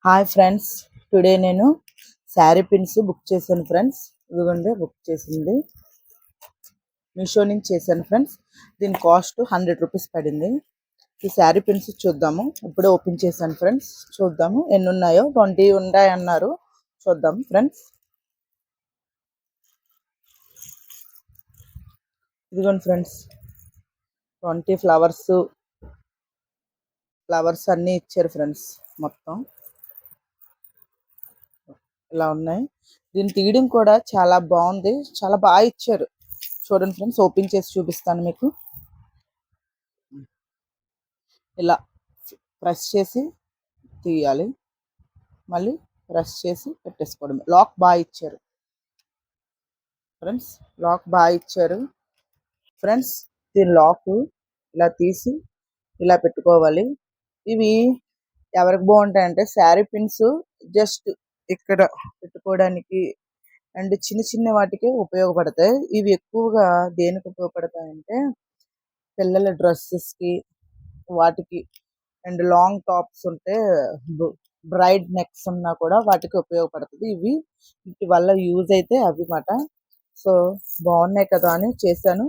Hi friends, today నేను sari pins book చేశాను friends. ఇదిగోండి బుక్ చేసింది, మీషో నుంచి చేశాను ఫ్రెండ్స్. దీని కాస్ట్ 100 రూపీస్ పడింది. ఈ శారీ పిన్స్ చూద్దాము. ఇప్పుడే ఓపెన్ చేశాను ఫ్రెండ్స్, చూద్దాము ఎన్ని ఉన్నాయో. 20 ఉన్నాయి అన్నారు, చూద్దాం ఫ్రెండ్స్. ఇదిగోండి ఫ్రెండ్స్, 20 ఫ్లవర్స్ అన్నీ ఇచ్చారు ఫ్రెండ్స్. మొత్తం ఇలా ఉన్నాయి. దీన్ని తీయడం కూడా చాలా బాగుంది, చాలా బాగా ఇచ్చారు. చూడండి ఫ్రెండ్స్, ఓపెన్ చేసి చూపిస్తాను మీకు. ఇలా ప్రెస్ చేసి తీయాలి, మళ్ళీ ప్రెస్ చేసి పెట్టేసుకోవడం. లాక్ బాగా ఇచ్చారు ఫ్రెండ్స్, లాక్ బాగా ఇచ్చారు ఫ్రెండ్స్. దీని లాక్ ఇలా తీసి ఇలా పెట్టుకోవాలి. ఇవి ఎవరికి బాగుంటాయంటే శారీ పిన్స్ జస్ట్ ఇక్కడ పెట్టుకోవడానికి అండ్ చిన్న చిన్న వాటికి ఉపయోగపడతాయి. ఇవి ఎక్కువగా దేనికి ఉపయోగపడతాయంటే పిల్లల డ్రెస్సెస్కి, వాటికి అండ్ లాంగ్ టాప్స్ ఉంటే బ్రైడ్ నెక్స్ ఉన్నా కూడా వాటికి ఉపయోగపడుతుంది. ఇవి వీటి వల్ల యూజ్ అయితే అవి మాట. సో బాగున్నాయి కదా అని చేశాను,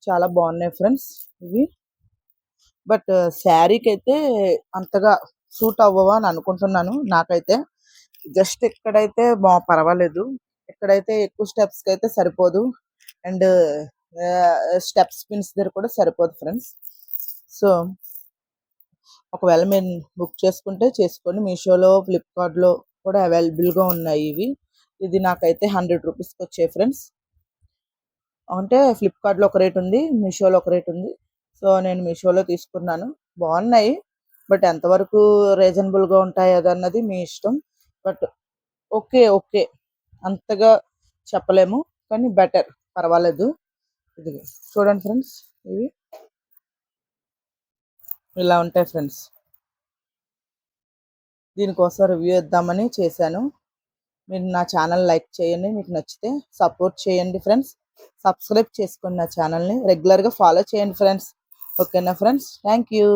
చాలా బాగున్నాయి ఫ్రెండ్స్ ఇవి. బట్ శారీకి అయితే అంతగా సూట్ అవ్వవా అని అనుకుంటున్నాను. నాకైతే జస్ట్ ఎక్కడైతే పర్వాలేదు, ఎక్కడైతే ఎక్కువ స్టెప్స్కి అయితే సరిపోదు, అండ్ స్టెప్స్ పిన్స్ దగ్గర కూడా సరిపోదు ఫ్రెండ్స్. సో ఒకవేళ మీరు బుక్ చేసుకుంటే చేసుకోండి. మీషోలో, ఫ్లిప్కార్ట్లో కూడా అవైలబుల్గా ఉన్నాయి ఇవి. ఇది నాకైతే 100 రూపీస్కి వచ్చాయి ఫ్రెండ్స్. అంటే ఫ్లిప్కార్ట్లో ఒక రేట్ ఉంది, మీషోలో ఒక రేట్ ఉంది. సో నేను మీషోలో తీసుకున్నాను. బాగున్నాయి, బట్ ఎంతవరకు రీజనబుల్గా ఉంటాయి అదన్నది మీ ఇష్టం. బట్ ఓకే ఓకే అంతగా చెప్పలేము, కానీ బెటర్, పర్వాలేదు. ఇది చూడండి ఫ్రెండ్స్, ఇవి ఇలా ఉంటాయి ఫ్రెండ్స్. దీనికోసం రివ్యూ ఇద్దామని చేశాను. మీరు నా ఛానల్ లైక్ చేయండి, మీకు నచ్చితే సపోర్ట్ చేయండి ఫ్రెండ్స్. సబ్స్క్రైబ్ చేసుకోండి నా ఛానల్ని, రెగ్యులర్గా ఫాలో చేయండి ఫ్రెండ్స్. ఓకేనా ఫ్రెండ్స్, థ్యాంక్ యూ.